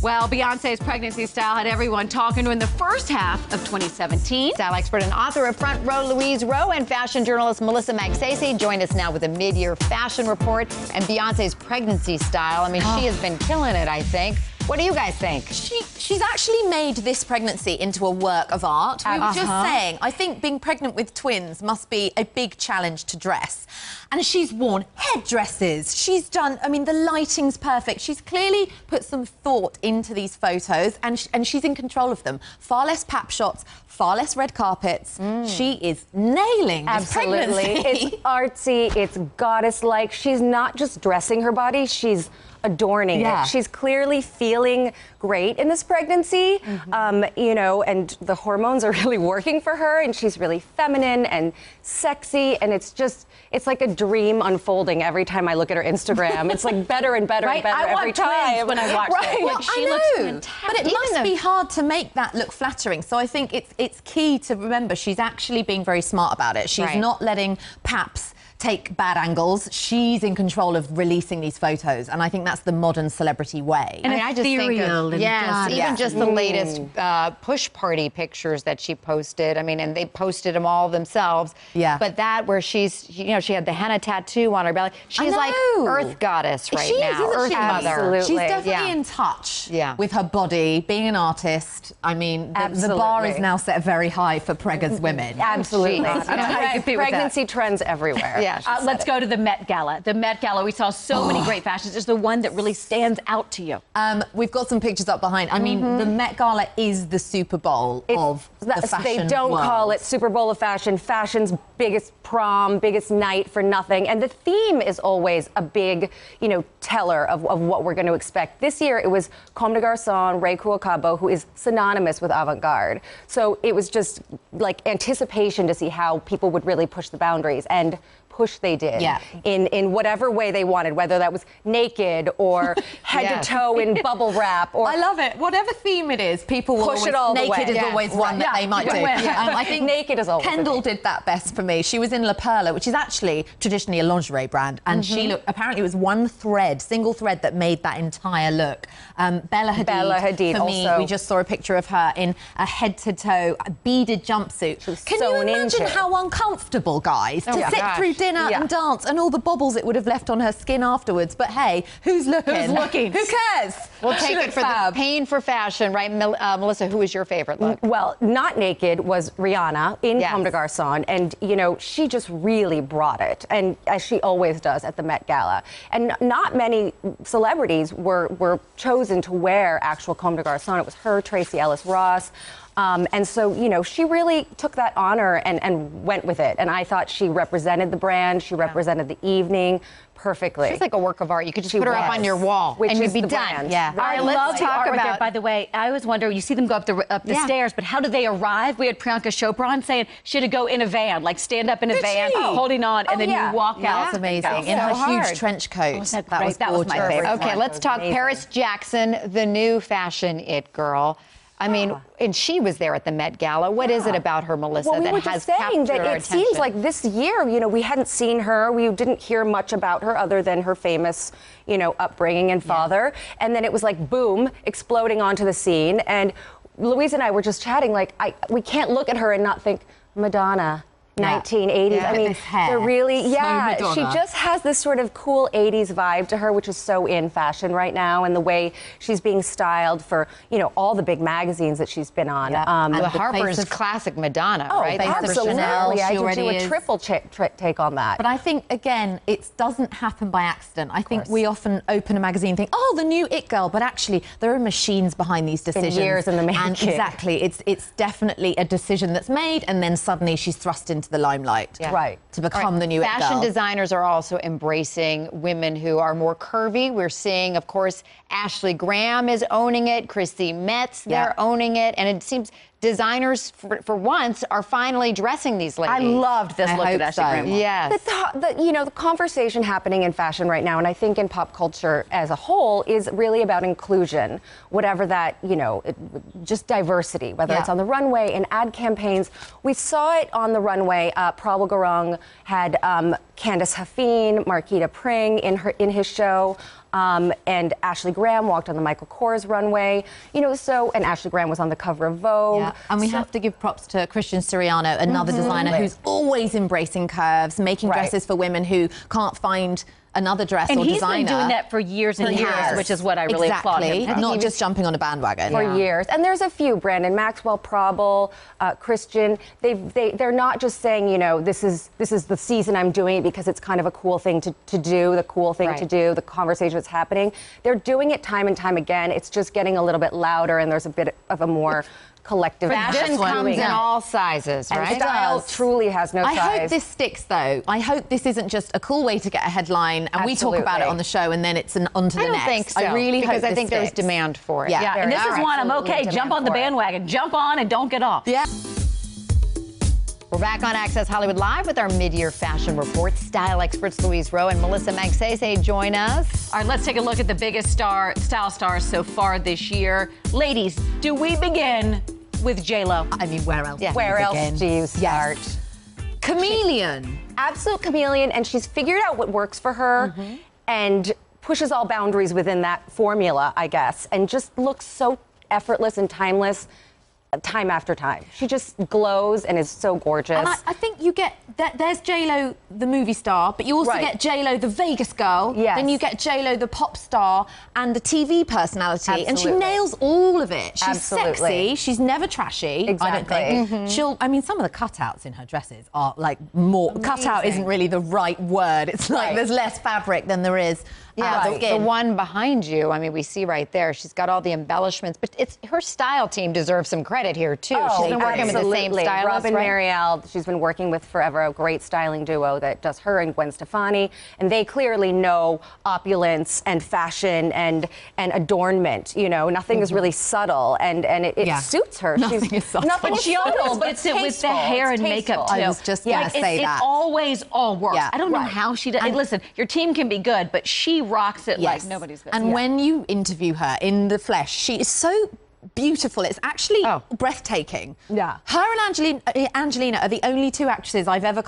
Well, Beyonce's pregnancy style had everyone talking to in the first half of 2017. Style expert and author of Front Row, Louise Roe, and fashion journalist Melissa Magsaysay join us now with a mid-year fashion report and Beyonce's pregnancy style. I mean, she has been killing it, I think. What do you guys think? She's actually made this pregnancy into a work of art. We were just saying, I think being pregnant with twins must be a big challenge to dress. And she's worn headdresses. She's done, I mean, the lighting's perfect. She's clearly put some thought into these photos and she's in control of them. Far less pap shots, far less red carpets. She is nailing this pregnancy. It's artsy, it's goddess-like. She's not just dressing her body, she's adorning it. She's clearly feeling great in this pregnancy, you know, and the hormones are really working for her, and she's really feminine and sexy, and it's just, it's like a dream unfolding every time I look at her Instagram. It's like better and better and better every time. When I watch it. Well, Like, she I looks know, fantastic. but it must be hard to make that look flattering. So I think it's key to remember she's actually being very smart about it. She's not letting paps take bad angles. She's in control of releasing these photos, and I think that's the modern celebrity way. And I mean, I just think of, even just the latest push party pictures that she posted. I mean, and they posted them all themselves. But that where she's, you know, she had the henna tattoo on her belly. She's like Earth goddess right now. Earth mother. Absolutely. She's definitely in touch with her body, being an artist. I mean, the bar is now set very high for preggers women. Absolutely. Pregnancy trends everywhere. Let's go to the Met Gala. The Met Gala, we saw so many great fashions. Is the one that really stands out to you? We've got some pictures up behind. I mean, the Met Gala is the Super Bowl of the fashion They don't world. call it Super Bowl of fashion. Fashion's biggest prom, biggest night for nothing. And the theme is always a big, you know, teller of what we're going to expect. This year, it was Comme des Garçons, Ray Kuokabo, who is synonymous with avant-garde. So it was just like anticipation to see how people would really push the boundaries. And push they did in whatever way they wanted, whether that was naked or head to toe in bubble wrap. Or I love it. Whatever theme it is, people will push always, it all naked the way. is always one that they might do. I think naked is always Kendall did that best for me. She was in La Perla, which is actually traditionally a lingerie brand, and she looked, apparently it was one thread, single thread, that made that entire look. Bella Hadid for me, also. we just saw a picture of her in a head-to-toe beaded jumpsuit. Can you imagine how uncomfortable, guys, to sit through dinner and dance, and all the bobbles it would have left on her skin afterwards? But hey, who's looking? Who's looking? Who cares? We'll take it for the pain for fashion, right? Melissa, who was your favorite look? Well, not naked was Rihanna in Comme des Garçons, and you know, she just really brought it, and as she always does at the Met Gala. And not many celebrities were chosen to wear actual Comme des Garçons. It was her, Tracee Ellis Ross. And so, you know, she really took that honor and went with it. And I thought she represented the brand. She represented the evening perfectly. She's like a work of art. You could just put her up on your wall and you'd be done. I love the art there, by the way. I always wonder, you see them go up the stairs, but how do they arrive? We had Priyanka Chopra on saying she had to go in a van, like stand up in a van, holding on, and then you walk out. That's amazing. In her huge trench coat. That was that was my favorite. Okay, let's talk Paris Jackson, the new fashion it girl. I mean, and she was there at the Met Gala. What is it about her, Melissa, that has just saying captured that our it seems like this year, you know, we hadn't seen her. We didn't hear much about her other than her famous, you know, upbringing and father. And then it was like, boom, exploding onto the scene. And Louise and I were just chatting, like, we can't look at her and not think, Madonna. 1980s. I mean, they're really, she just has this sort of cool 80s vibe to her, which is so in fashion right now, and the way she's being styled for, you know, all the big magazines that she's been on. The Harper's classic Madonna, right? Absolutely. I did do a triple take on that. But I think, again, it doesn't happen by accident. I think we often open a magazine and think, oh, the new it girl, but actually there are machines behind these decisions. Years in the making. And exactly, it's definitely a decision that's made, and then suddenly she's thrust into the limelight to become the new it girl. Fashion designers are also embracing women who are more curvy. We're seeing, of course, Ashley Graham is owning it, Chrissy Metz, they're owning it, and it seems designers, for once, are finally dressing these ladies. I loved this look at Ashley Graham. Yes. You know, the conversation happening in fashion right now, and I think in pop culture as a whole, is really about inclusion, whatever that, you know, just diversity, whether it's on the runway, in ad campaigns. We saw it on the runway. Prabal Gurung had Candice Hafeen, Marquita Pring in his show. and Ashley Graham walked on the Michael Kors runway, and Ashley Graham was on the cover of Vogue. Yeah. And we have to give props to Christian Siriano, another designer who's always embracing curves, making dresses for women who can't find another dress or designer. And he's been doing that for years and years, which is what I really applaud him. Not just jumping on a bandwagon. For years. And there's a few, Brandon Maxwell, Probel, Christian. They're not just saying, this is the season I'm doing it because it's kind of a cool thing to do, the cool thing to do, the conversation that's happening. They're doing it time and time again. It's just getting a little bit louder, and there's a bit of a more collective fashion comes in all sizes, right? And style truly has no size. I hope this sticks, though. I hope this isn't just a cool way to get a headline and we talk about it on the show and then it's on to the next. I don't think so. I really hope because I think sticks. there's demand for it. Yeah, and this is one I'm okay. Jump on the bandwagon. Jump on and don't get off. Yeah. We're back on Access Hollywood Live with our mid-year fashion report. Style experts Louise Roe and Melissa Magsaysay join us. All right, let's take a look at the biggest style stars so far this year. Ladies, do we begin with J-Lo? I mean, where else? Yeah. Where else do you start? Yes. Chameleon. Absolute chameleon, and she's figured out what works for her and pushes all boundaries within that formula, I guess, and just looks so effortless and timeless time after time. She just glows and is so gorgeous. And I think you get that. There's J-Lo, the movie star, but you also get J-Lo, the Vegas girl. Yes. Then you get J-Lo, the pop star, and the TV personality. Absolutely. And she nails all of it. She's Absolutely. sexy. She's never trashy. Exactly. I don't think. I mean, some of the cutouts in her dresses are like more. Amazing. Cutout isn't really the right word. It's like there's less fabric than there is. Yeah, the one behind you, I mean, we see right there, she's got all the embellishments, but her style team deserves some credit here, too. She's been working with the same stylist, Robin Mariel, she's been working with forever, a great styling duo that does her and Gwen Stefani, and they clearly know opulence and fashion and adornment, nothing is really subtle, and it suits her. Nothing is subtle. Nothing is subtle, but it's with the hair and makeup, too. I was just going to say that. It always all works. Yeah. I don't know how she does. Listen, your team can be good, but she rocks it like nobody's business. And when you interview her in the flesh, she is so beautiful. It's actually breathtaking. Yeah. Her and Angelina are the only two actresses I've ever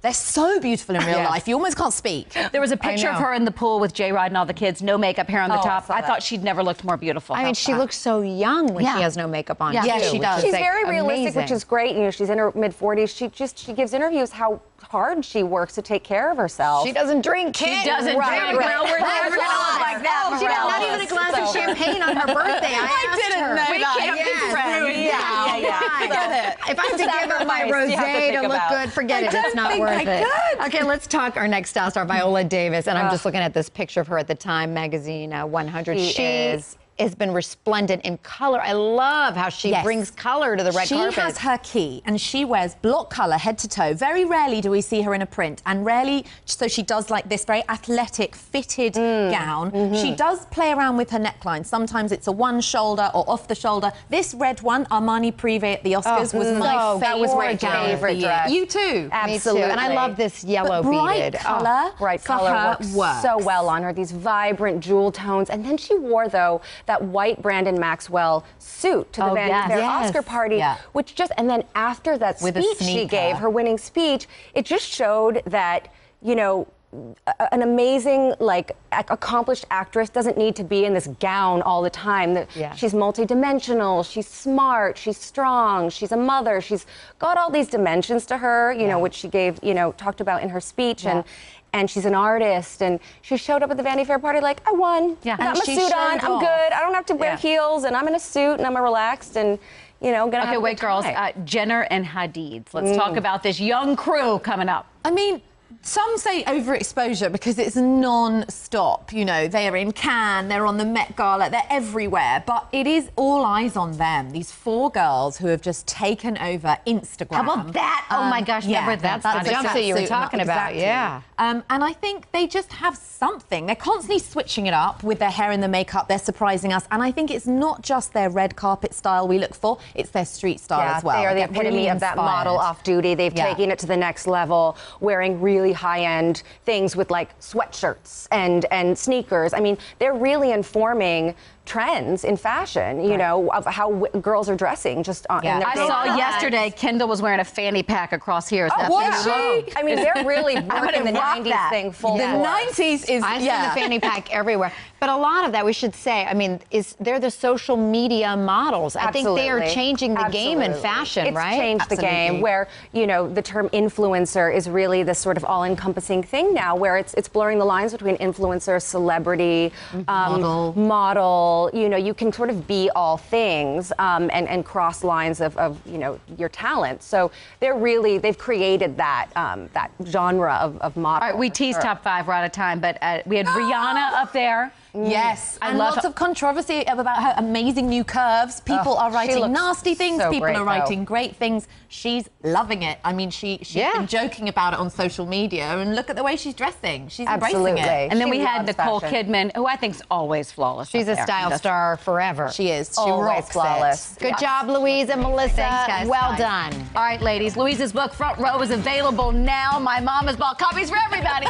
they're so beautiful in real life. You almost can't speak. There was a picture of her in the pool with J-Rod and all the kids, no makeup, hair on the top. I thought she'd never looked more beautiful. I mean, she looks so young when she has no makeup on, Yeah, too, she does. She's very realistic, which is great. She's in her mid-40s. She gives interviews how hard she works to take care of herself. She doesn't drink, kid. She doesn't drink. Well, we're never going to look like that. She got not even a glass of champagne on her birthday. I didn't know we can't be friends. If I have to give her my rosé to look good, forget it. It's not worth it. Okay, let's talk our next style star, Viola Davis. And I'm just looking at this picture of her at the Time magazine 100. She has been resplendent in color. I love how she brings color to the red carpet. She has her key, and she wears block color head to toe. Very rarely do we see her in a print, and rarely, so she does like this very athletic, fitted gown. She does play around with her neckline. Sometimes it's a one shoulder or off the shoulder. This red one, Armani Privé at the Oscars, was my favorite dress. You too. Absolutely. And I love this yellow bright beaded. Bright color works so well on her. These vibrant jewel tones. And then she wore, though, that white Brandon Maxwell suit to the Vanity Fair Oscar party, which and then after that speech she gave, her winning speech, it just showed that, an amazing, accomplished actress doesn't need to be in this gown all the time. She's multidimensional, she's smart, she's strong, she's a mother, she's got all these dimensions to her, which she gave, talked about in her speech, and she's an artist, and she showed up at the Vanity Fair party like, I won. Got my suit on, I'm good, I don't have to wear heels, and I'm in a suit, and I'm relaxed, and, gonna have a good girls, Jenner and Hadid. Let's talk about this young crew coming up. I mean, some say overexposure because it's non-stop. They are in Cannes, they're on the Met Gala, they're everywhere. But it is all eyes on them. These four girls who have just taken over Instagram. How about that? Oh my gosh, remember that? That's the jumpsuit you were talking about, And I think they just have something. They're constantly switching it up with their hair and the makeup. They're surprising us. And I think it's not just their red carpet style we look for, it's their street style as well. They are the epitome of that model off-duty. They've taken it to the next level, wearing really high-end things with sweatshirts and sneakers. I mean, they're really informing trends in fashion, you know, of how girls are dressing just on in their I saw yesterday Kendall was wearing a fanny pack across here. Was she? I mean, they're really working the 90s thing full The 90s is, I've seen the fanny pack everywhere. But a lot of that, we should say, I mean, they're the social media models. I think they are changing the game in fashion, right? It's changed the game where, you know, the term influencer is really this sort of all-encompassing thing now where it's blurring the lines between influencer, celebrity, model. You know, you can sort of be all things and cross lines of, you know, your talent. So they've created that that genre of model. All right, we teased top 5. We're out of time, but we had Rihanna up there. Yes, and lots of controversy about her amazing new curves. People are writing nasty things. People are writing great things. She's loving it. I mean, she's been joking about it on social media, and look at the way she's dressing. She's embracing it. And then we had Nicole Kidman, who I think's always flawless. She's a style star forever. She is. She always rocks flawless. Good job, Louise and Melissa. Thanks, guys. Well done. All right, ladies, Louise's book, Front Row, is available now. My mom has bought copies for everybody.